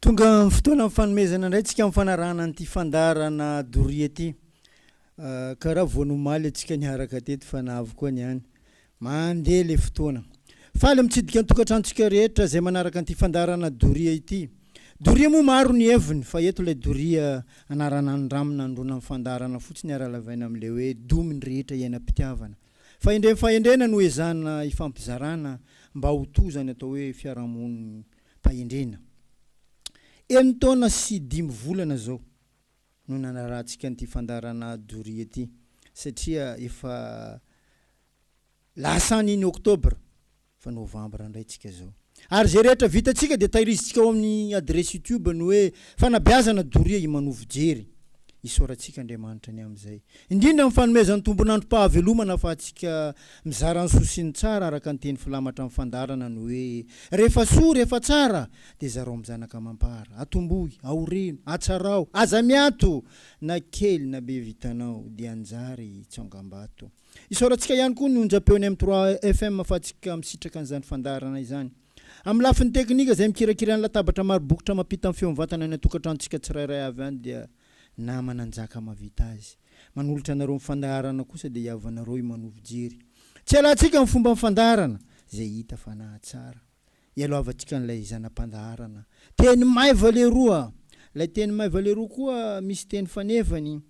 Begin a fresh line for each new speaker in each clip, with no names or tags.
tonga fotoana fanomezana ndray tsika mifanarahana an'ity fandarana Doria ity. Karaha voanomaly atsika niaraka teto fa navy koa niany. Mandeha le fotoana. Faly mitsidika ny tokantranontsika rehetra izay manaraka an'ity fandarana Doria ity. Doria moa maro ny heviny fa eto ilay Doria anarana andramina androna amin'ny fandarana fotsiny aralavaina amin'ilay hoe dominy rehetra iainam-pitiavana. Fa indrena no ezana ifampizarana mba ho tozany atao hoe fiarahamoniny mpahendrena. 1 taona sy 5 volana zao no nanarahantsika an'ity fandarana Doria ity satria efa lasany Oktobra fa Novambra indray tsika zao. Ary zay rehetra vitantsika dia tahirizitsika ao amin'ny adresy YouTube no hoe Fanabeazana Doria Imanovojery. Isaorantsika Andriamanitra ny amin'izay. Indrindra amin'ny fanomezan'ny tompon'androm-pahavelomana fa atsika mizara ny sosiny tsara araka ny teny filamatra amin'ny fandarana no hoe rehefa soa rehefa tsara dia zarao amin'ny zanaka mampara, atombohy, aoreno, atsarao, aza miato, na kely na be vitanao dia anjary tsongambato. Isaorantsika ihany koa ny onjam-peony M3 FM fa atsika misitraka an'izany fandarana izany. Amin'ny lafin'ny teknika izay mikirakira ny latabatra maro bokotra mampita amin'ny feom-vatana ny atokantranontsika tsirairay avy any dia namana anjaka mavita azy. Manolotra anareo mifandarana kosa dia iavanareo Imanovojery. Tsy alantsika amin'ny fomba mifandarana izay hita fa nahatsara. Ialoavatsika n'ilay zanam-pandarana. Teny maiva leroa. Ilay teny maiva leroa koa misy teny fanevany.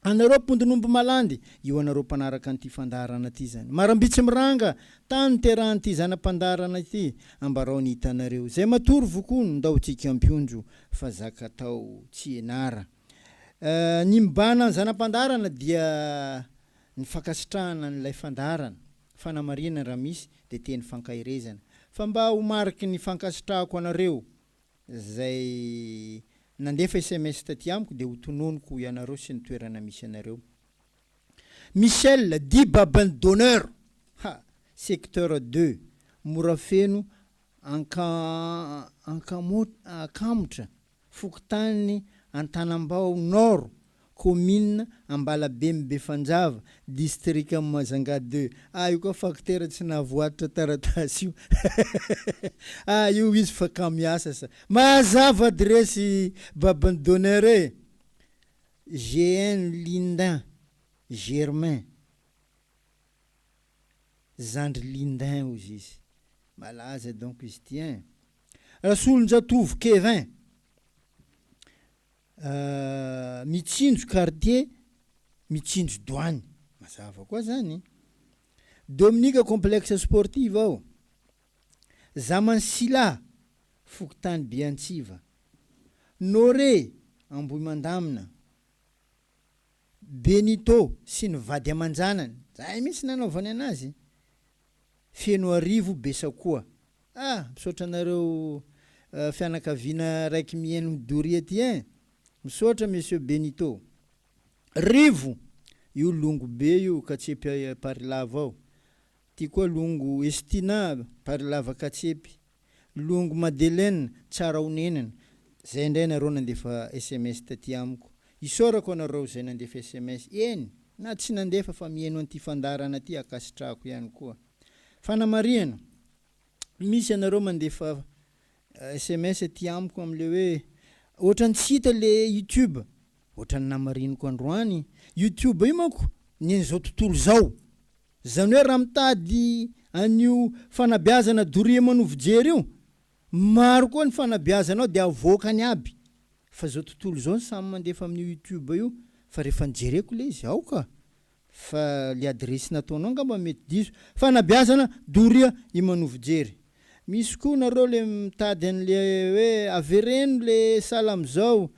Anareo mpondin'omby malandy, io anareo mpanaraka an'ity fandarana ity zany. Marambitsy miranga, tany terahan'ity zanam-pandarana ity, ambarao ny hitanareo. Zay matory vokony ndao tsika ampiondro fa zaka tao tsy enara. Ny mibana zanam-pandarana dia ny fankasitrahana n'ilay fandarana. Fanamarina raha misy dia teny fankahirezana. Fa mba ho mariky ny fankasitrahako anareo zay nandefa SMS taty amiko dia ho tononoko ianareo sy ny toerana misy anareo. Michel dit babin d'honneur. Secteur 2 Morafeno Ankamotra Fokotany Antanambao Nord commune Ambalabe Befanjava district Mazanga 2. Io koa facteur tsy navoatra taratasy io. Io izy fa kamiasa sa. Mazava adresy babin d'honneur. GN Lindin Germain Zandry Lindin ozy izy. Malaza donc izy tien. Rasolonjatovo Kevin. Mitsinjo quartier Mitsinjo douane. Mazava koa zany. Dominika complexe sportive ao. Zamansila Fokotany Biantsiva. Nore Ambohimandamina. Benito sy ny vady amanjanany. Zay misy nanaovany anazy. Fenoarivo Besakoa. Misaotra anareo fianakaviana raiky mihaino Doria ty misaotra monsieur Benito. Rivo io longo be io Katsepy Parilava ao. Ty koa longo Estina Parilava Katsepy. Longo Madeleine tsara onenana. Zay ndray nareo nandefa SMS taty amiko. Isaorako anareo zay nandefa SMS. Na tsy nandefa fa mihaino an'ity fandarana ty akasitrahako ihany koa. Fanamariana. Misy anareo mandefa SMS ty amiko am'le hoe ohatrany tsy hita le YouTube. Ohatrany namariniko androany. YouTube io manko nin'izao tontolo zao. Zany hoe raha mitady an'io Fanabeazana Doria Imanovojery io. Maro koa ny fanabeazanao dia avoakany aby. Fa zao tontolo zao samy mandefa amin'ny YouTube io. Fa rehefa nijereko le izy aoka. Fa le adresy nataonao ngamba mety diso. Fanabeazana Doria Imanovojery. Misy koa nareo le mitady an'le hoe avereno le salam zao.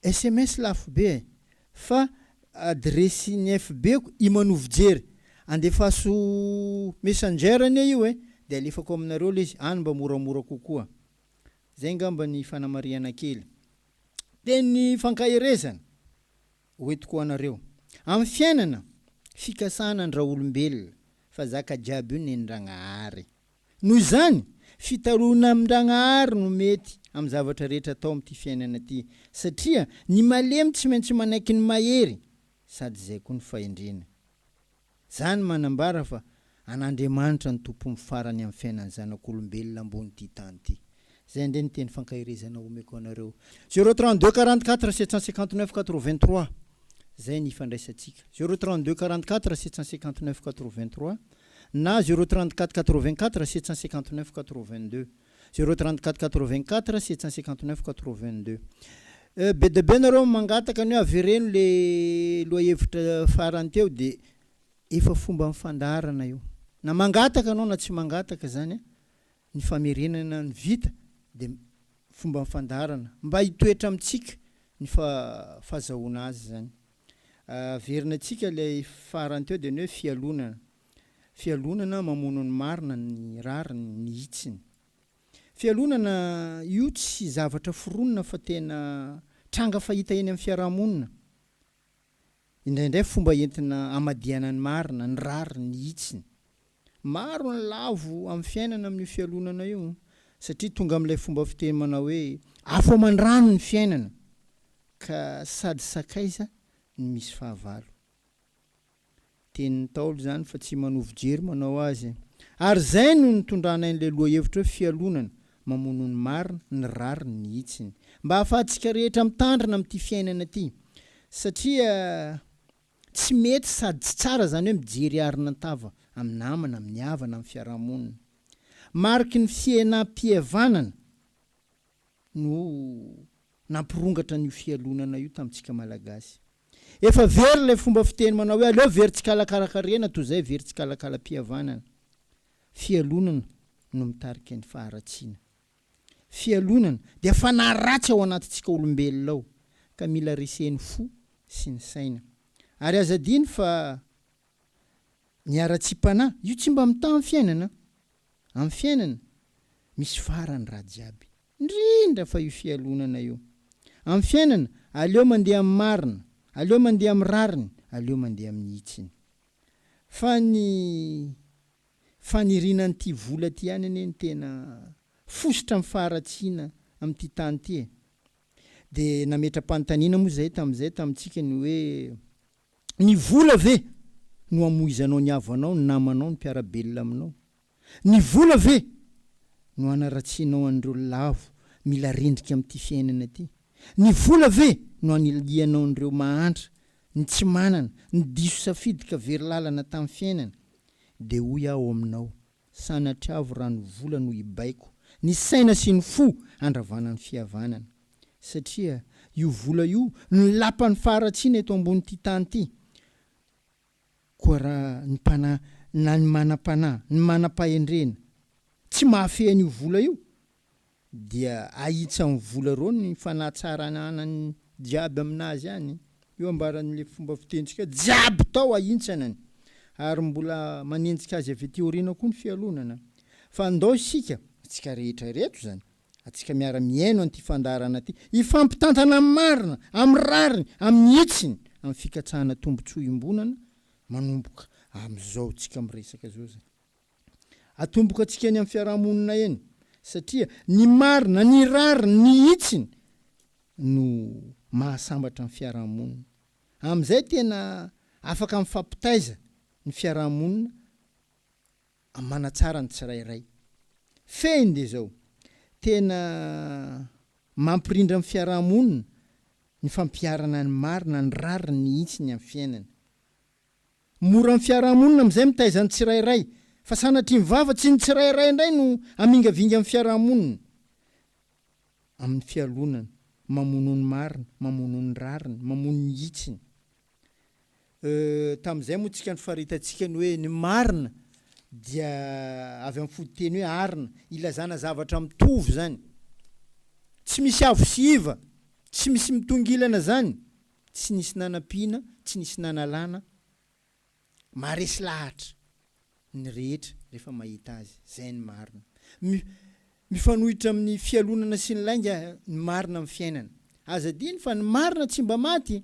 SMS lafo be. Fa adresy ny FB ko Imanovojery. Andefaso messenger ane io dia alefako aminareo le izy any mba moramora kokoa. Zay ngamba ny fanamariana kely. Teny fankahirezana hoentiko anareo. Amin'ny fiainana fikasana andra olombelona fa zaka jiaby io nendragnahary. Noho izany fitarona amindragnahary no mety amin'ny zavatra rehetra atao amin'ity fiainana ty. Satria ny malemy tsy maintsy manaiky ny mahery sady zay koa ny fahendrena. Zany manambara fa an'Andriamanitra ny tompo mifarany amin'ny fiainan'ny zanak'olombelona ambony ty tany ty. zay ndray ny teny fankahirezana omeko anareo 032 44 759 83 zay ny fandraisantsika 032 44 759 83 na 034 84 759 82 034 84 759 82 be de be nareo mangataka ny avereno le loahevitra farany teo de efa fomba mifandarana io na mangataka anao na tsy mangataka zany ny famerenana ny vita de fomba mifandarana mba hitoetra amitsika ny fahazahoana azy zany averina atsika le farany teo de ny hoe fialonana mamono ny marina ny rariny ny hitsiny fialonana io tsy zavatra foronina fa tena tranga fahita eny amin'ny fiarahamonina indraindray fomba entina amadiana ny marina ny rariny ny hitsiny maro ny lavo amin'ny fiainana amin'ny fialonana io satria tonga amin'ilay fomba fiteny manao hoe afo aman-drano ny fiainana ka sady sakaiza ny misy fahavalo tenin'ny Taolo zany fa tsy Imanovojery manao azy ary zay no nitondrana an'ilay lohahevitra hoe fialonana mamono ny marina ny rariny ny hitsiny mba ahafahantsika rehetra mitandrina amin'ity fiainana ity satria tsy mety sady tsy tsara zany hoe mijery arina tava amin'ny namana amin'ny havana amin'ny fiarahamonina mariky ny fiainam-pihavanana no nampirongatra ny fialonana io tamintsika malagasy efa very ilay fomba fiteny manao hoe aleo very tsy kalakarakarena toy izay very tsy kalakala-pihavanana fialonana no mitarika ny faharatsiana fialonana dia fanahy ratsy ao anatintsika olombelona ao ka mila reseny fo sy ny saina ary azadiny fa miara-tsim-panahy io tsy mba mitaha amin'ny fiainana misy farany raha jiaby indrindra fa io fialonana io amin'ny fiainana aleo mandeha amin'ny marina aleo mandeha amin'ny rariny aleo mandeha amin'ny hitsiny fa ny fanirinan'ity vola ty ihany anie ny tena fosotra amin'ny faharatsiana amin'ity tany ity de nametra-panontaniana moa zay tamintsika ny hoe ny vola ve no amoizanao ny havanao ny namanao ny mpiarabelona aminao ny vola ve no anaratsianao an'ireo lavo mila rendrika amin'ity fiainana ty ny vola ve no anilianao an'ireo mahantra ny tsy manana ny diso safidy ka very lalana tamin'ny fiainana de hoy aho aminao sanatriavo raha ny vola no ibaiko ny saina sy ny fo andravana ny fihavanana satria io vola io ny lapan'ny faharatsiana eto ambony'ity tany ity koa raha ny mpanahy na ny manam-panahy ny manam-pahendrena tsy mahafehan'io vola io dia ahitsa amin'ny vola reo ny fanahtsarananany jiaby aminazy any io ambaran'le fomba fitentsika jiaby tao ahintsanany ary mbola manenjika azy avy ety aoriana koa ny fialonana fa andao isika atsika rehetra reto zany atsika miara miaino an'ity fandarana ty ifampitantana amin'ny marina amin'ny rariny amin'ny hitsiny amin'ny fikatsahana tombontsoa imbonana manomboka amin'izao tsika miresaka zao zany atomboka atsika eny amin'ny fiarahamonina eny satria ny marina ny rariny ny hitsiny no mahasambatra ny fiarahamonina amin'izay tena afaka mifampitaiza ny fiarahamonina manatsara ny tsirairay feny de zao tena mampirindra ny fiarahamonina ny fampiarana ny marina ny rariny ny hitsiny amin'ny fiainana mora ny fiarahamonina amin'izay mitaiza ny tsirairay fa sanatria mivava tsy ny tsirairay indray no amingavinga amin'ny fiarahamonina amin'ny fialonana mamono ny marina mamono ny rariny mamono ny hitsiny tamin'izay moa tsika ny faritantsika ny hoe ny marina dia avy amin'ny foditeny hoe arina ilazana zavatra mitovy zany tsy misy avo sy iva tsy misy mitongilana zany tsy nisy nanam-pina tsy nisy nanalana maresy lahatra ny rehetra rehefa mahita azy zay ny marina mifanohitra amin'ny fialonana sy ny lainga ny marina amin'ny fiainana azadiny fa ny marina tsy mba maty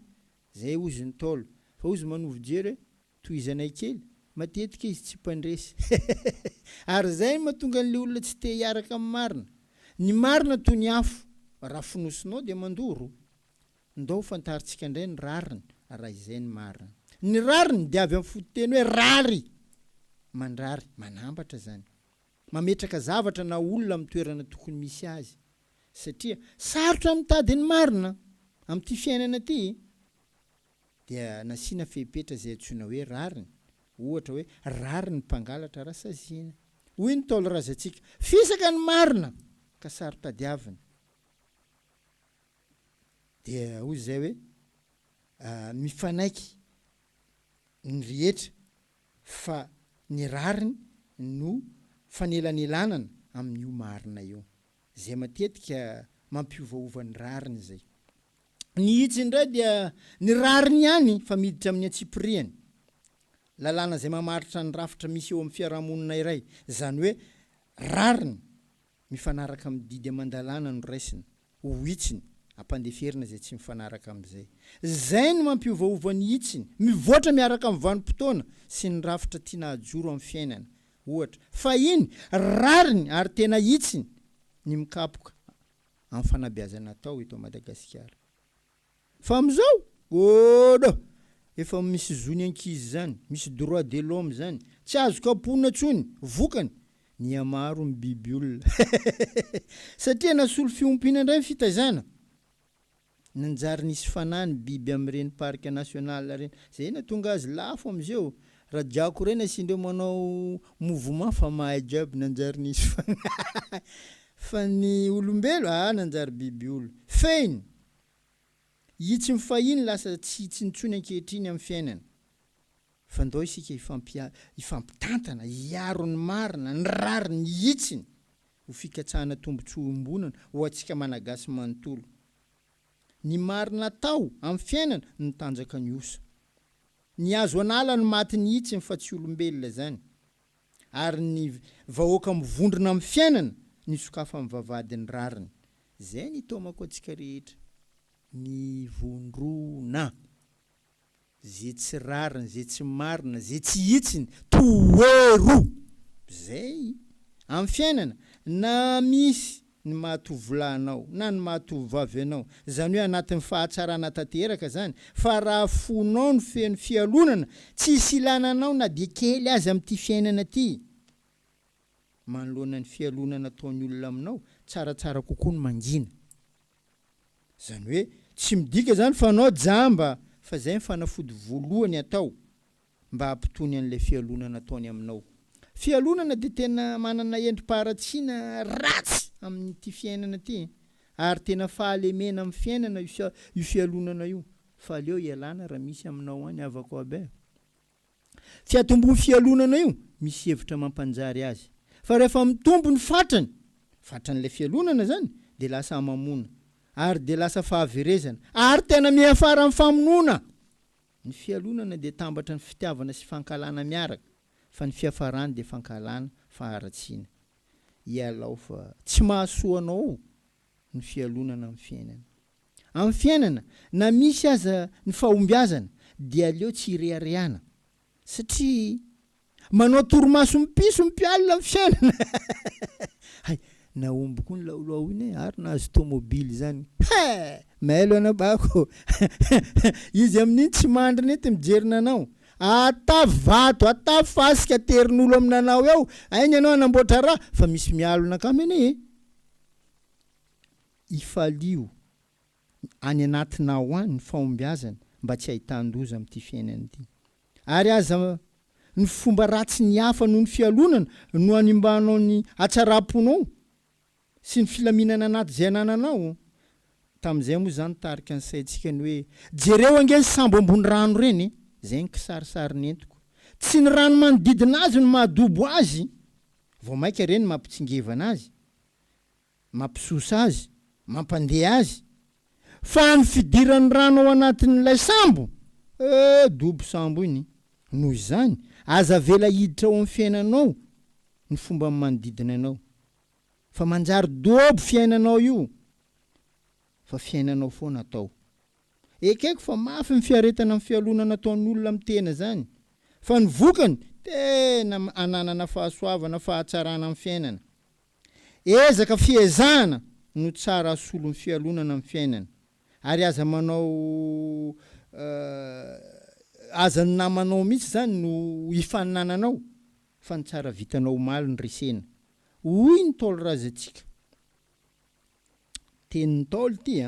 zay ozy ny Taolo fa ozy Imanovojery toy izanay kely matetika izy tsy mpandresy ary zay mahatonga an'le olona tsy te hiaraka amin'ny marina toy ny afo raha finosinao de mandoro ndao fantaritsika indray ny rariny raha izay ny marina ny rariny de avy amin'ny fototeny hoe rary mandrary manambatra zany mametraka zavatra na olona amin'ny toerana tokony misy azy satria sarotra mitady ny marina amin'ity fiainana ty dia nasiana fepetra zay antsoina hoe rariny ohatra hoe rariny mpangalatra rasaziana hoy ny taolo razantsika fisaka ny marina ka saro tadiavina dia hoy zay hoe mifanaiky ny rehetra fa ny rariny no fanelanelanana amin'io marina io zay matetika mampiovaova ny rariny zay ny hitsy indray dia ny rariny ihany fa miditra amin'ny antsipiriany lalàna zay mamaritra ny rafitra misy eo amin'ny fiarahamonina iray zany hoe rariny mifanaraka amin'ny didy amandalàna no raisiny ho hitsiny ampandeferina zay tsy mifanaraka am'izay zay no mampiovaova ny hitsiny mivoatra miaraka amin'ny vanim-potoana sy ny rafitra tiana ajoro amin'ny fiainana ohatra fa iny rariny ary tena hitsiny ny mikapoka amin'ny fanabeazana tao eto Madagasikara fa am'izao odo efa misy zony ankizy zany misy droit de l'homme zany tsy azo kapoana tsony vokany ny amaro ny biby olona satria nasolo fiompiana indray fitazana nanjary nisy fanany biby amin'ireny parc national reny zay na tonga azy lafo am'izeo raha diako reny asindreo manao mouvement fa mahay jiaby nanjary nisy fanany fa ny olombelo nanjary biby olo feiny hitsy mifahiny lasa tsy hitsintsony ankehitriny amin'ny fiainana fa ndao isika ifampitantana hiaro ny marina ny rariny ny hitsiny ho fikatsahana tombontsoa-ombonana ho atsika malagasy manontolo ny marina tao amin'ny fiainana ny tanjaka ny osa ny azo anala ny maty ny hitsiny fa tsy olombelona zany ary ny vahoaka mivondrona amin'ny fiainana ny sokafa amin'ny vavadiny rariny zay ny tomako atsika rehetra ny vondrona zay tsy rariny zay tsy marina zay tsy hitsiny toero zay amin'ny fiainana na misy ny mahatovilanao na ny mahatovivavy anao zany hoe anatin'ny fahatsarana tanteraka zany fa raha fonao ny feno fialonana tsy silananao na dia kely azy amin'ity fiainana ty manoloana ny fialonana ataony olona aminao tsaratsara kokoa ny mangina zany hoe tsy midika zany fa anao jamba fa zay ny fanafody voalohany atao mba hampitony an'ilay fialonana ataony aminao fialonana dia tena manana endrim-paharatsiana ratsy amin'ity fiainana ty ary tena fahalemena amin'ny fiainana io fialonana io fa aleo ialana raha misy aminao any avako aby fiatombony fialonana io misy hevitra mampanjary azy fa rehefa mitombo ny fatran'ilay fialonana zany dia lasa mamona ary dia lasa fahaverezana ary tena miafara amin'ny famonona ny fialonana dia tambatra ny fitiavana sy fankalana miaraka fa ny fiafarany dia fankalana faharatsiana ialao fa tsy mahasoanao ny fialonana amin'ny fiainana na misy aza ny fahombiazana dia aleo tsy ireareana satria manao torimaso mipiso mpialina amin'ny fiainana hay naomby koa ny laolao iny ary nahazo tomobily zany mailo anabako izy amin'iny tsy mandriny ety mijerina anao ata vato ata fasika terin'olo aminanao eo ainy anao anamboatra raha fa misy mialona kamene ifalio any anatinao any ny fahombiazana mba tsy hahitan-doza amin'ity fiainana ity ary aza ny fomba ratsy ny hafa noho ny fialonana no animbanao ny atsaraponao sy ny filaminana anaty zay anananao tamin'izay moa zany tarika ny saintsika ny hoe jereo ange ny sambo ambony rano reny zay ny kisarisary ny entiko tsy ny rano manodidina azy no mahadobo azy vao maika reny mampitsingevana azy mampisosa azy mampandeha azy fa ny fidiran'ny rano ao anatin'ilay sambo dobo sambo iny noho izany aza vela hiditra ao amin'ny fiainanao ny fomba manodidina anao fa manjary dobo fiainanao io fa fiainanao foana atao ekeko fa mafy ny fiaretana amin'ny fialonana ataon'olona amin'ny tena zany fa ny vokany tena ananana fahasoavana fahatsarana amin'ny fiainana ezaka fiezahana no tsara asolo ny fialonana amin'ny fiainana ary aza manao aza namanao mihitsy zany no ifaninananao fa ny tsara vitanao omaly ny resena hoy ny Taolo razantsika. Tenin'ny Taolo ty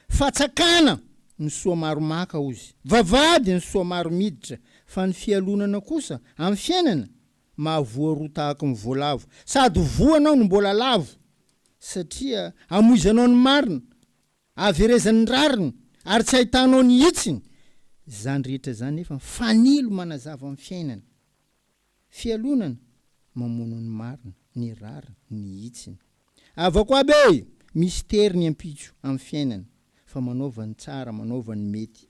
fatsakana ny soa maro maka ozy, vavady ny soa maro miditra, fa ny fialonana kosa amin'ny fiainana mahavoa tahaka ny voalavo, sady voanao no mbola lavo, satria amoizanao ny marina, averezan'ny rariny, ary tsy ahitanao ny hitsiny. Zany rehetra zany nefa fanilo manazava amin'ny fiainana. Fialonana mamono ny marina, ny rariny, ny hitsiny. Avako aby mystère ny ampitso amin'ny fiainana, fa manaova ny tsara, manaova ny mety.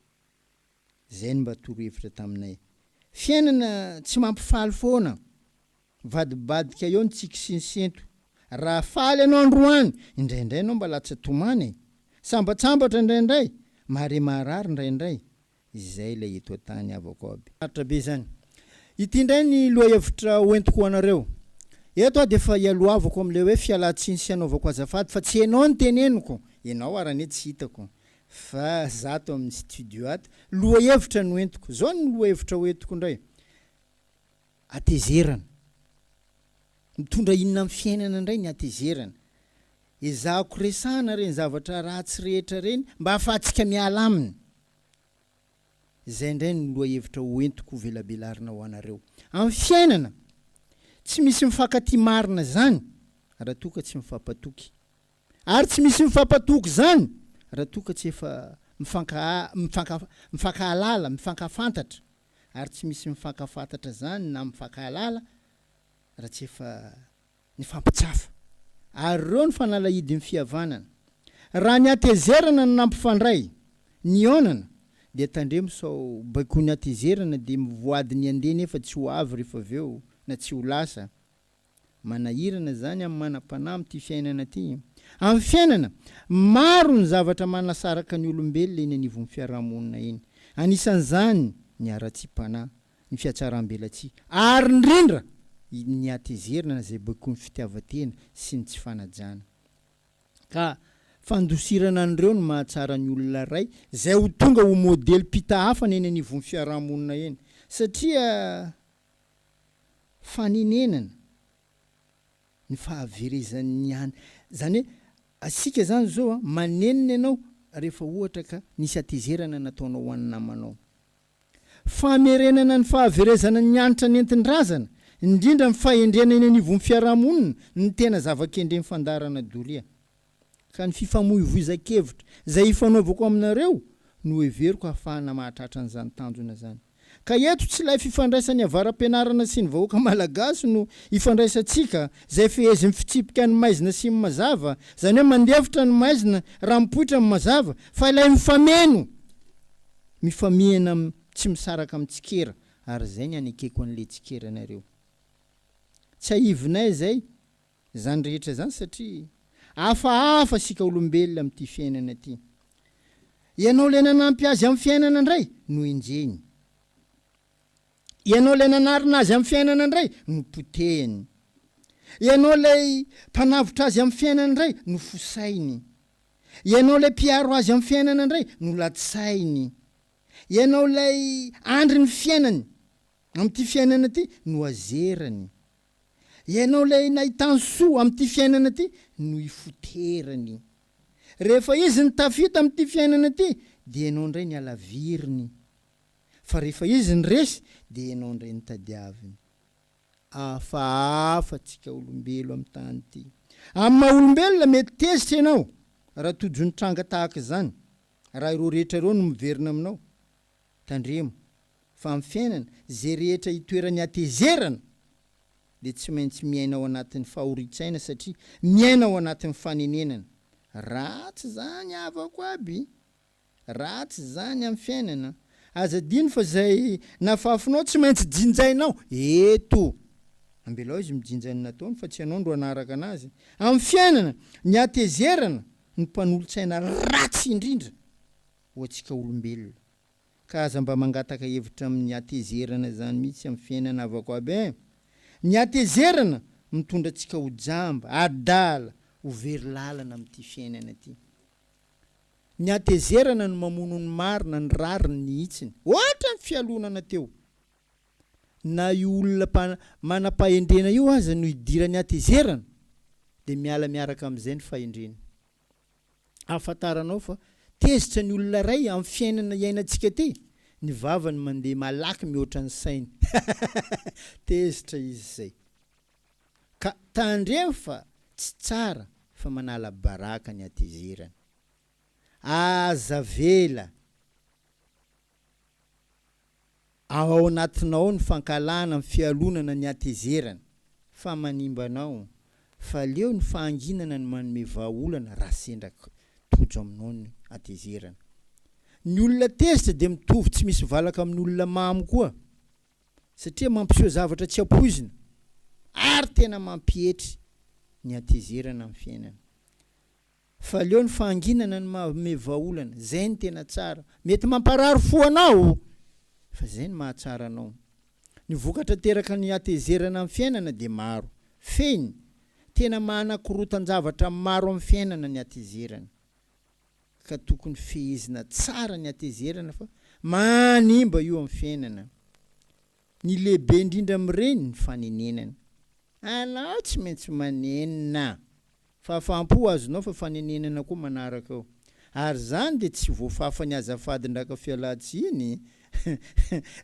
Zay ny mba torohevitra taminay. Fiainana tsy mampifaly foana, vadibadika eo ny tsika sy ny sento. Raha faly anao androany, indraindray anao mba latsa tomany, sambatsambatra indraindray, mahare maharary indraindray. Izay ilay eto tany avako aby. Aratra be zany. Ity indray ny lohahevitra hoentiko anareo. Eto dia efa ialoavako amin'ilay hoe fialan-tsiny sy anaovako azafady, fa tsy ianao ny teneniko. Ianao arane tsy hitako. Fa zato amin'ny studio ato. Lohahevitra no entiko. Zao ny lohahevitra hoentiko indray. Atezerana. Mitondra inona amin'ny fiainana indray ny atezerana. Ezahako resana reny zavatra ratsy rehetra reny mba ahafahantsika miala aminy. Zay indray ny lohahevitra hoentiko velabelarina ho anareo. Amin'ny fiainana tsy misy mifankaty marina zany raha toka tsy mifampatoky. Ary tsy misy mifampatoky zany raha toka tsy efa mifankahalala, mifankafantatra. Ary tsy misy mifankafantatra zany na mifankahalala raha tsy efa mifampitsafa. Ary reo ny fanalahidy ny fihavanana. Raha ny atezerana no nampifandray, ny onana, dia tandremo sao baiko ny atezerana dia mivoady ny andeha nefa tsy ho avy rehefa aveo na tsy ho lasa. Manahirana zany amin'ny manam-panahy amin'ity fiainana ty. Amin'ny fiainana, maro ny zavatra manasaraka ny olombelona eny anivon'ny fiarahamonina eny. Anisan'izany ny ara-tsi-panahy, ny fiatsaram-belatsia, ary indrindra ny atezerana zay baiko ny fitiavan-tena sy ny tsy fanajana. Ka fandosirana an'ireo no mahatsara ny olona ray zay ho tonga ho modely pita hafa eny anivon'ny fiarahamonina eny. Satria faninenana ny fahaverezan'ny any. Zany hoe asika zany zao manenina ianao rehefa ohatra ka nisy atezerana nataonao ho an'ny namanao. Famerenana ny fahaverezana ny anitra nentin-drazana, indrindra ny fahendrena eny anivon'ny fiarahamonina ny tena zavakendreny fandarana Doria. Ka ny fifamoivoizan-kevitra zay ifanaovako aminareo no heveriko ahafahana mahatratra an'izany tanjona zany. Ka eto tsy ilay fifandraisan'ny avaram-pianarana sy ny vahoaka malagasy no ifandraisantsika zay fehezin'ny fitsipika ny maizina sy ny mazava, zany hoe mandevitra ny maizina raha mipoitra ny mazava, fa ilay mifameno, mifamiana tsy misaraka amin'ny tsikera, ary zay ny anekeko an'ilay tsikera anareo. Tsy ahivinay zay, zany rehetra zany satria hafahafa sika olombelona amin'ity fiainana ty. Ianao le nanampy azy amin'ny fiainana indray no enjeny. Ianao le nanarina azy amin'ny fiainana indray no potehiny. Ianao le mpanavotra azy amin'ny fiainana indray no fosainy. Ianao le mpiaro azy amin'ny fiainana indray no latsainy. Ianao le andry ny fiainany amin'ity fiainana ty no azerany. Ianao le nahitany soa amin'ity fiainana ty no ifoterany. Rehefa izy ny tafita amin'ity fiainana ty dia ianao indray ny alaviriny. Fa rehefa izy ny resy dia ianao indray ny tadiaviny. Hafahafa-tsika olombelo amin'ny tany ty. Amin'ny maha olombelona mety tezitra ianao raha tojo ny tranga tahaka izany, raha ireo rehetra ireo no miverina aminao. Tandremo fa amin'ny fiainana zay rehetra hitoerany atezerana dia tsy maintsy miaina ao anatin'ny fahoritsaina satria miaina ao anatin'ny fanenenana. Ratsy zany avako aby, ratsy zany amin'ny fiainana. Azadiny fa zay nafafinao tsy maintsy jinjainao. Eto ambelao izy mijinjainy nataony fa tsy ianao ndro anaraka anazy. Amin'ny fiainana ny atezerana ny mpanolotsaina ratsy indrindra ho antsika olombelona. Ka aza mba mangataka hevitra amin'ny atezerana zany mihitsy amin'ny fiainana avako aby. Ny atezerana mitondra antsika ho jamba, adala, ho very lalana amin'ity fiainana ty. Ny atezerana no mamono ny marina, ny rariny, ny hitsiny. Ohatra ny fialonana teo. Na io olona manam-pahendrena io aza no hidirany atezerana dia miala miaraka amin'izay ny fahendrena. Ahafantaranao fa tezitra ny olona ray amin'ny fiainana iainantsika ty, ny vavany mandeha malaky mihoatra ny sainy. Tezitra izy zay. Ka tandremo fa tsy tsara fa manala baraka ny atezerana. Aza vela ao anatinao ny fankalana ny fialonana ny atezerana, fa manimbanao, fa leo ny fahanginana ny manome vahaolana raha sendraka tojo aminao ny atezerana. Ny olona tezitra dia mitovy tsy misy valaka amin'ny olona mamy koa, satria mampiseho zavatra tsy ampoizina ary tena mampietry ny atezerana amin'ny fiainana. Fa leo ny fahanginana ny manome vahaolana, zay ny tena tsara. Mety mamparary fo anao, fa zay ny mahatsara anao. Ny vokatra teraka ny atezerana amin'ny fiainana dia maro. Feny, tena manakorotan-javatra maro amin'ny fiainana ny atezerana. Ka tokony fehezina tsara ny atezerana fa manimba io amin'ny fiainana. Ny lehibe indrindra amin'ireny ny fanenenana. Anao tsy maintsy manenina. Fahafaham-po azonao fa fanenenana koa manaraka ao. Ary zany dia tsy voafafa ny azafady ndraka fialan-tsiny.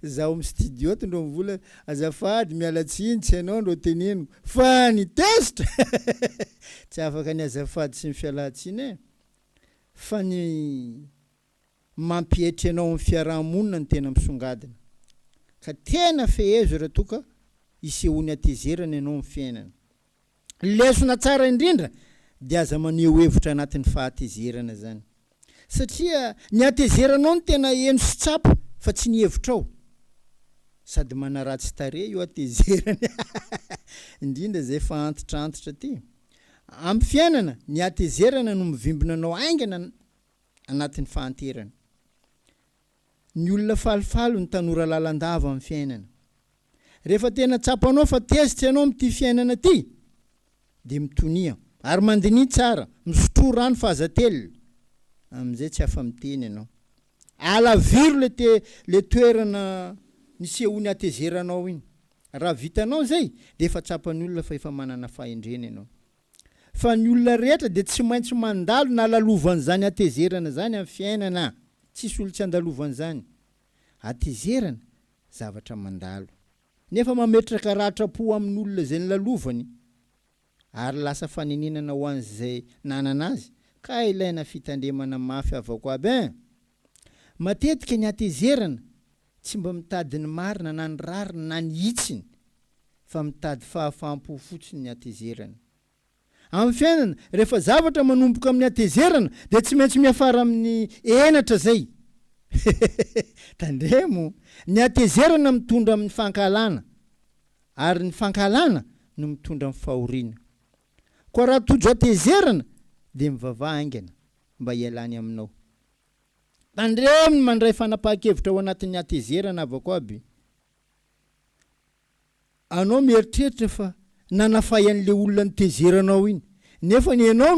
Zaho amin'ny studio tondro mivola azafady miala-tsiny tsy anao ndro teneniko. Fa ny tezitra tsy afaka ny azafady sy ny fialan-tsiny e. Fa ny mampietry anao amin'ny fiarahamonina ny tena misongadina. Ka tena fehezo raha toka isehoany atezerana ianao amin'ny fiainana. Lesona tsara indrindra dia aza maneho hevitra anatin'ny fahatezerana zany. Satria ny atezeranao ny tena eno sy tsapo fa tsy ny hevitrao. Sady manaratsy tarehy io atezerana. Indrindra zay fa antitra ty. Amin'ny fiainana, ny atezerana no mivimbina anao aingana anatin'ny fahanterana. Ny olona falifalo ny tanora lalandava amin'ny fiainana. Rehefa tena tsapanao fa tezitra ianao amin'ity fiainana ty, dia mitonia. Ary mandinia tsara, misotro rano fahazatelona. Amin'izay tsy afa miteny ianao. Alaviro le toerana nisehoany atezeranao iny. Raha vitanao zay, dia efa tsapan'ny olona fa efa manana fahendrena ianao. Fa ny olona rehetra dia tsy maintsy mandalo na lalovan'izany atezerana zany amin'ny fiainana. Tsisy olo tsy andalovan'izany. Atezerana, zavatra mandalo. Nefa mametraka ratra-po amin'ny olona zay ny lalovany, ary lasa fanenenana ho an'izay nanana azy, ka ilaina fitandremana mafy avako aby. Matetika ny atezerana tsy mba mitady ny marina na ny rarina na ny hitsiny, fa mitady fahafaham-po fotsiny ny atezerana. Amin'ny fiainana, rehefa zavatra manomboka amin'ny atezerana dia tsy maintsy miafara amin'ny enatra zay. Tandremo, ny atezerana mitondra amin'ny fankalana, ary ny fankalana no mitondra amin'ny fahoriana. Koa raha tojo atezerana dia mivavaha aingana mba hialany aminao. Tandremo ny mandray fanapahan-kevitra ao anatin'ny atezerana avako aby. Anao mieritreritra fa nanafay an'le olona nitezeranao iny, nefa ny ianao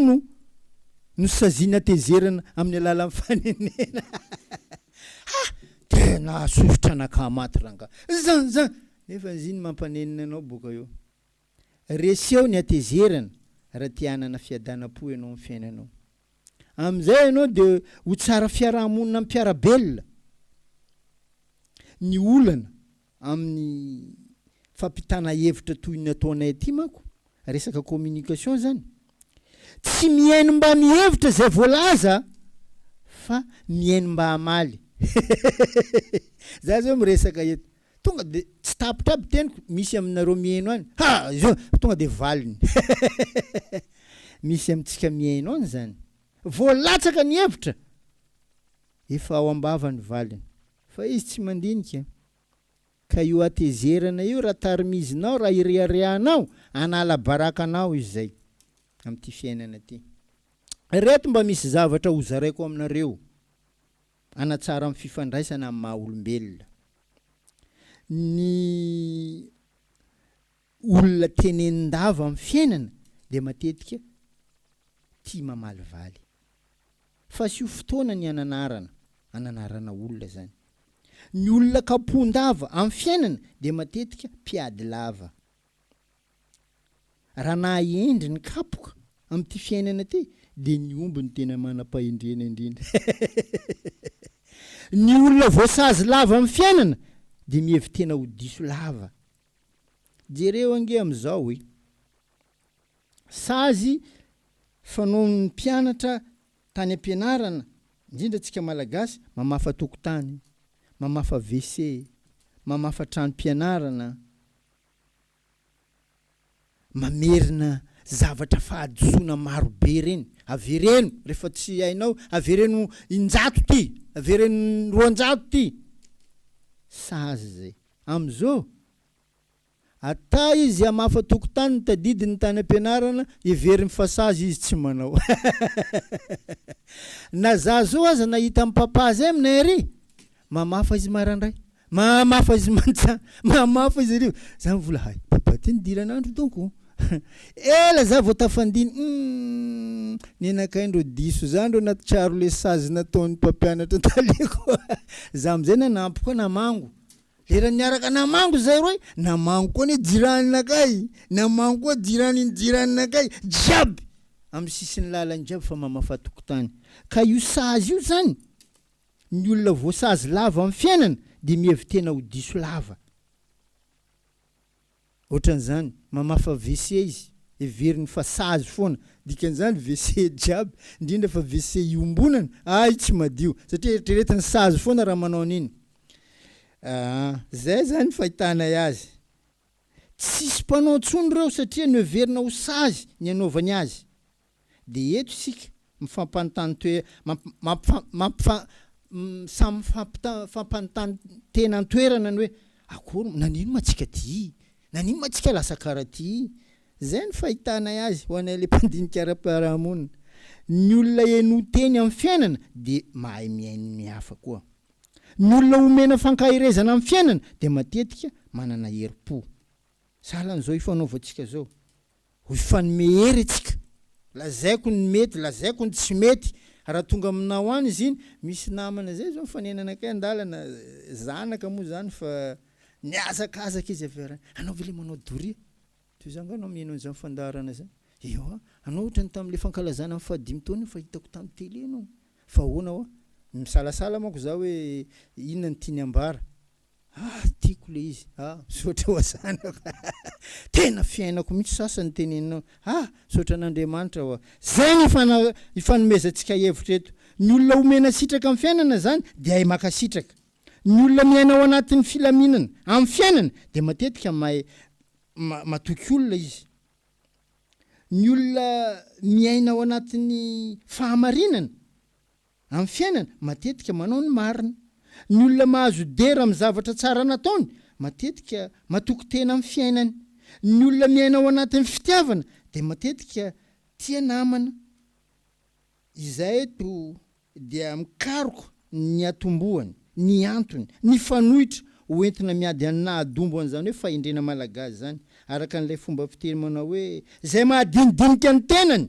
no saziana atezerana amin'ny alalan'ny fanenena. Tena sosotra anakamaty ranga. Zany. Nefa ziny mampanenina anao boka eo. Reseho ny atezerana raha tianana fiadanam-po ianao amin'ny fiainanao. Amin'izay ianao dia ho tsara fiarahamonina amin'ny mpiarabelona. Ny olana amin'ny fampitana hevitra toy ny ataonay aty manko, resaka communication zany. Tsy mihaino mba mihevitra zay voalaza, fa mihaino mba hamaly. Za zao miresaka eto. Tonga dia tsy tapitra aby teniko, misy aminareo mihaino any. Zao tonga dia valiny. Misy amintsika mihaino any zany. Voalatsaka ny hevitra, efa ao ambava ny valiny. Fa izy tsy mandinika. Ka io atezerana io raha tarimizinao, raha ireharehanao, anala baraka anao izy zay amin'ity fiainana ty. Reto mba misy zavatra hozaraiko aminareo anatsara amin'ny fifandraisana amin'ny maha olombelona. Ny olona tenenin-dava amin'ny fiainana dia matetika tia mamaly valy. Fa sy ho fotoana ny ananarana olona zany. Ny olona kapoan-dava amin'ny fiainana dia matetika mpiady lava. raha nahendry ny kapoka amin'ity fiainana ty dia ny omby ny tena manam-pahendrena indrindra. Ny olona voasazy lava amin'ny fiainana dia mievy tena ho diso lava. Jereo ange amin'izao hoe sazy fanaon'ny mpianatra tany am-pianarana, indrindra antsika malagasy, mamafa tokotany, mamafa WC, mamafa trano-pianarana, mamerina zavatra fahadisoana marobe reny. Avereno rehefa tsy hainao, avereno 100 ty, avereno 200 ty. Sazy zay. Am'izao ata izy hamafa tokotany tadidiny tany am-pianarana, everiny fa sazy izy tsy manao. Na zazo aza nahita amin'ny papa zay aminay ary, mamafa izy marandray, mamafa izy mantsa, mamafa izy arivo. Za mivola hay, papa ty nidiranandro donko. Ela za vao tafandiny, nenakaindro diso zany ro natraro le sazy nataon'ny mpampianatra taliko. Za am'izay nanampy koa namango. Lera niaraka namango zay roy, namango koa ne jiraninakay, namango koa jiraninakay, jiaby amin'ny sisiny lalany jiaby fa mamafa tokotany. Ka io sazy io zany, ny olona voasazy lava amin'ny fiainana dia mievy tena ho diso lava. Ohatran'izany, mamafa WC izy, everiny fa sazy foana, dikan'izany WC jiaby, indrindra fa WC iombonana, ay tsy madio, satria eritreretiny sazy foana raha manao an'iny. Zay zany fahitana azy. Tsisy mpanao ntsony reo satria neverina ho sazy ny anaovany azy. Dia eto isika mifampanontany samy fampanontany tena an-toerana ny hoe akory nanino matsika ty, nanino matsika lasa karaha ty. Zay ny fahitana azy ho anay le mpandinika ara-piarahamonina. Ny olona eno teny amin'ny fiainana dia mahay miaino mihafa koa. Ny olona omena fankahirezana amin'ny fiainana dia matetika manana herim-po. Sahalan'izao ifanaovantsika zao, ho ifanome hery antsika, lazaiko ny mety, lazaiko ny tsy mety. Raha tonga aminao any izy iny, misy namana zay zao mifanenanakay an-dalana, zanaka moa zany fa niazakazaka izy avy arany. Anao ve le manao Doria? Toy zany anao mihaino an'izany fandarana zany. Eo anao ohatrany tamin'le fankalazana amin'ny 5 taona fa hitako tamin'ny télé anao. Fa hoana hoa? Misalasala manko za hoe inona ny tiany ambara. Tiako le izy. Misaotra ho zanako. Tena fiainako mihitsy sasany teneninao. Misaotra an'Andriamanitra hoa. Zay ny ifanomezantsika hevitra eto. Ny olona omena sitraka amin'ny fiainana zany dia hay maka sitraka. Ny olona miaina ao anatin'ny filaminana amin'ny fiainana dia matetika matoky olona izy. Ny olona miaina ao anatin'ny fahamarinana amin'ny fiainana matetika manao ny marina. Ny olona mahazo dera amin'ny zavatra tsara nataony matetika matoky tena amin'ny fiainany. Ny olona miaina ao anatin'ny fitiavana dia matetika tia namana. Izay eto dia mikaroko ny atombohany, ny antony, ny fanohitra hoentina miady nahadombo an'izany hoe fahendrena malagasy zany. Araka n'ilay fomba fiteny manao hoe zay mahadinidinika ny tenany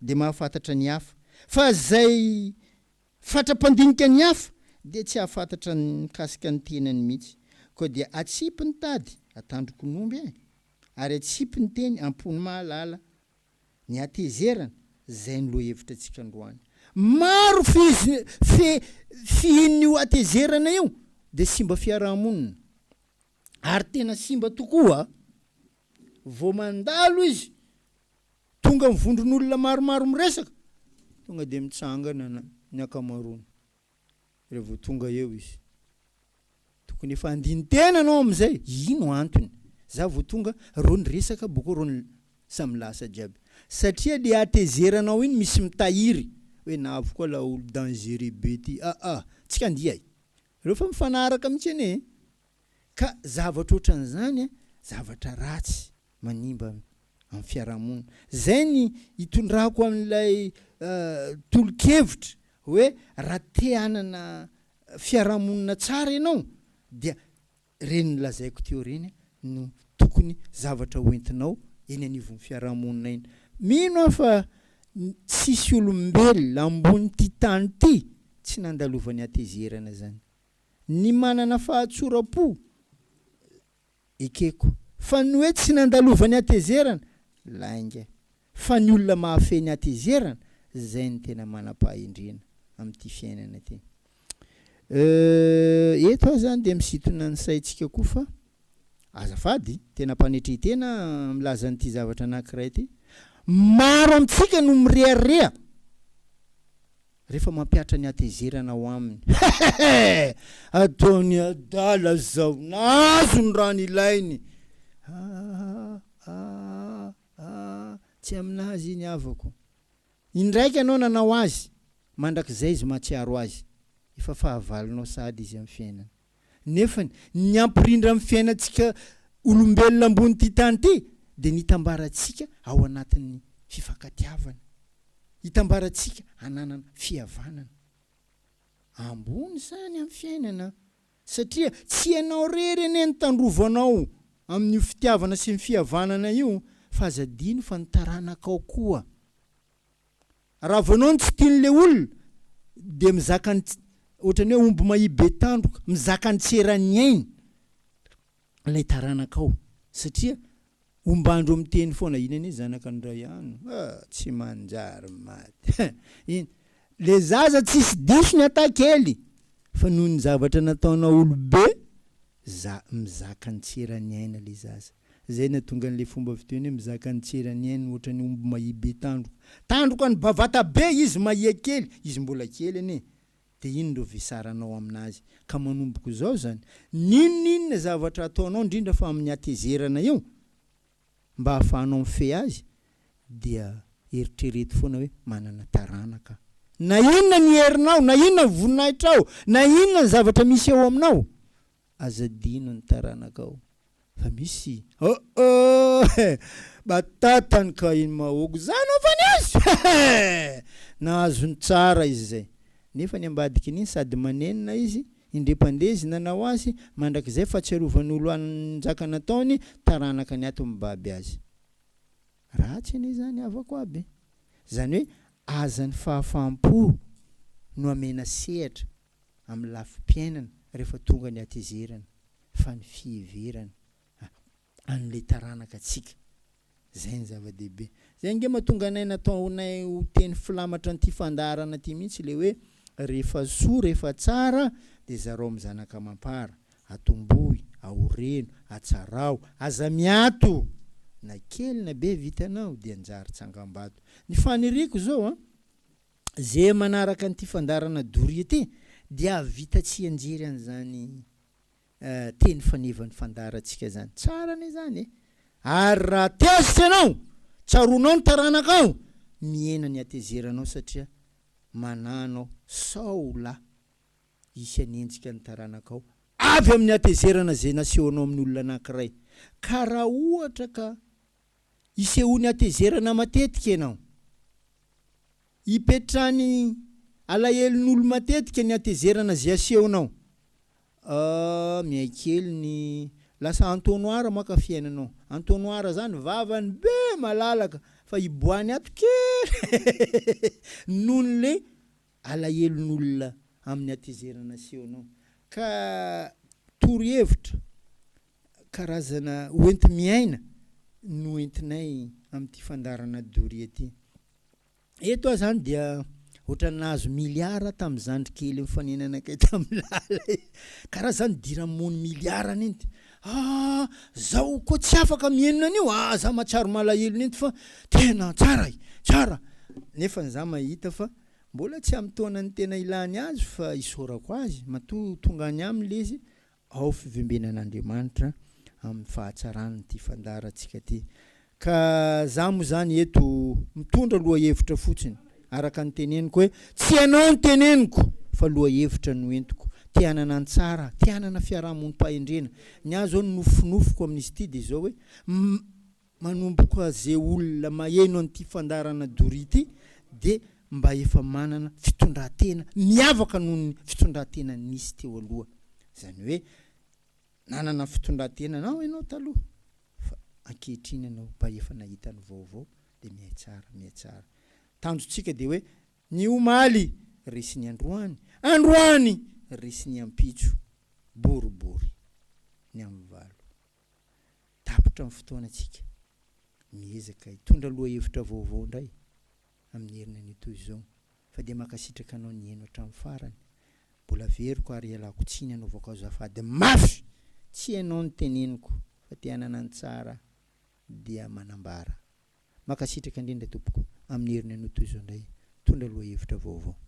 dia mahafantatra ny hafa, fa zay fatra-pandinika ny hafa dia tsy hahafantatra ny mikasika ny tenany mihitsy. Koa dia atsipy ny tady atandroko ny omby ary atsipy ny teny ampony mahalala. Ny atezerana zay ny loha hevitra antsika androany. Maro fihin'io atezerana io dia simba fiarahamonina, ary tena simba tokoa. Vao mandalo izy tonga mivondron'olona maromaro miresaka, tonga dia mitsangana ny akamaroany. Rehefa tonga eo izy, tokony efa andiny tena anao amin'izay, ino antony? Za vao tonga ro ny resaka boko ro ny samy lasa jiaby. Satria le atezeranao iny misy mitahiry hoe na avy koa la olo dangereux be ty. Tsika andiay. Rehefa mifanaraka mihitsy ane. Ka zavatra ohatran'izany, zavatra ratsy manimba amin'ny fiarahamonina. Zay ny hitondrako amin'ilay tolo-kevitra hoe raha te hanana fiarahamonina tsara ianao dia reny lazaiko teo reny no tokony zavatra hoentinao eny anivon'ny fiarahamonina iny. Mino fa tsisy olombelona ambony ty tany ty tsy nandalovany atezerana zany. Ny manana fahatsora-po ekeko, fa ny hoe tsy nandalovany atezerana lainga. Fa ny olona mahafeny atezerana zay ny tena manam-pahindrina amin'ity fiainana ty. Eto aho zany de misitona ny saintsika koa fa azafady tena mpanetritena milaza n'ity zavatra anankiray ty. Maro amintsika no mirearea rehefa mampiatra ny atezerana ao aminy. Ataony adala zao nazo ny raha ny ilainy. Tsy aminazy iny avako. Indraiky anao nanao azy mandrakizay izy mahatsiaro azy, efa fahavalonao sady izy amin'ny fiainana. Nefa ny ampirindra amin'ny fiainantsika olombelona ambony ty tany ty de nitambarantsika ao anatin'ny fifankatiavana, hitambarantsika hananana fihavanana ambony zany amin'ny fiainana, satria tsy ianao rery ene ny tandrovanao amin'ny fitiavana sy ny fihavanana io, fa azadino fa ny taranakao koa. Raha vanao ny tsy tian'le olona de mizaka ohatrany hoe omby mahibe tandroka, mizaka ny tserany ainy lay taranakao, satria ombandro amin'ny teny foana inany zanaka ndray ano tsy manjary maty. Le zaza tsisy diso ny atakely fa noho ny zavatra nataonao olobe mizaka ny tserany aina le zaza. Zay natonga an'le fomba fiteny hoe mizaka ny tserany aina ohatrany omby mahibe tandroka. Tandroka ny bavata be izy mahia kely, izy mbola kely ane. De ino ndo visaranao aminazy. Ka manomboko zao zany, ninona zavatra ataonao indrindra fa amin'ny atezerana io mba hahafahanao mifehy azy, dia eritrereto foana hoe manana taranaka. Na inona ny herinao, na inona ny voninahitrao, na inona ny zavatra misy eo aminao, azadino ny taranakao. Fa misy batatany ka iny mahogo zany ovany azy. Nahazo ny tsara izy zay. Nefa ny ambadiky niny sady manenina izy, indrepandeza nanao azy, mandrakizay fahatsiarovan'olo anjaka nataony taranaka ny ato mibaby azy. Ratsy ane zany avako aby. Zany hoe azan'ny fahafampo no amena sehatra amin'ny lafim-piainana rehefa tonga ny atezerana, fa ny fiheverana an'le taranaka atsika. Zay ny zava-dehibe. Zay nge mahatonga anay nataonay ho teny filamatra n'ity fandarana ty mihitsy le hoe rehefa soa, rehefa tsara de zarao amin'ny zanaka mampara, atombohy, aoreno, atsarao, aza miato, na kely na be vitanao de anjary tsangam-bato. Ny faniriko zao zay manaraka n'ity fandarana Doria ty dia vita tsy anjery an'izany teny fanevan'ny fandarantsika zany. Tsara ne zany ary raha tezitra anao, tsaronao ny taranakao, miena ny atezeranao satria mananao saola isy anenjika ny taranakao avy amin'ny atezerana zay nasehonao amin'ny olona anankiray. Ka raha ohatra ka isehony atezerana matetika ianao, ipetrany alahelon'olo matetika ny atezerana zay asehonao, mihaikely ny lasa entonnoir maka fiainanao. Entonnoir zany vavany be malalaka fa iboany ato kely noho le alahelon'olona amin'ny atezerana asehonao. Ka torohevitra karazana oenti miaina no entinay amin'ity fandarana Doria ty. Eto aho zany dia ohatra nahazo miliara tamin'ny zandrikely mifanenanakay tamin'ny lala. Karaha zany diramony miliara ninty. Zaho koa tsy afaka mienina an'io, za mahatsaro malahelo ninty fa tena tsara. Nefa za mahita fa mbola tsy amin'ny taonany tena ilany azy fa isorako azy, tonga any aminy le izy, ao fivembenan'Andriamanitra amin'ny fahatsarany ty fandarantsika ty. Ka za moa zany eto mitondra loha hevitra fotsiny, araka ny teneniko hoe tsy ianao ny teneniko fa loha hevitra no entiko. Tianana ny tsara, tianana fiarahamonim-pahendrena. Ny azo ny nofinofiko amin'izy ity de zao hoe manomboka zay olona maheno an'ity fandarana Doria ty de mba efa manana fitondran-tena miavaka noho ny fitondran-tena nisy teo aloha. Zany hoe nanana fitondran-tena nao ianao taloha, fa ankehitriny ianao mba efa nahita ny vaovao de mihay tsara. Tanjotsika de hoe ny omaly resy ny androany resy ny ampitso, boribory ny amin'ny valo. Tapitra amin'ny fotoana tsika, miezaka hitondra loha hevitra vaovao indray amin'ny heriny ny toy izao, fa dia makasitraka anao ny heno hatramin'ny farany. Mbola veriko ary ialako tsiny anaovako azafady mafy, tsy hainao ny teneniko fa te hanana ny tsara dia manambara. Makasitraka indrindra tompoko amin'ny heriny ny toy izao indray, tondra loha hevitra vaovao.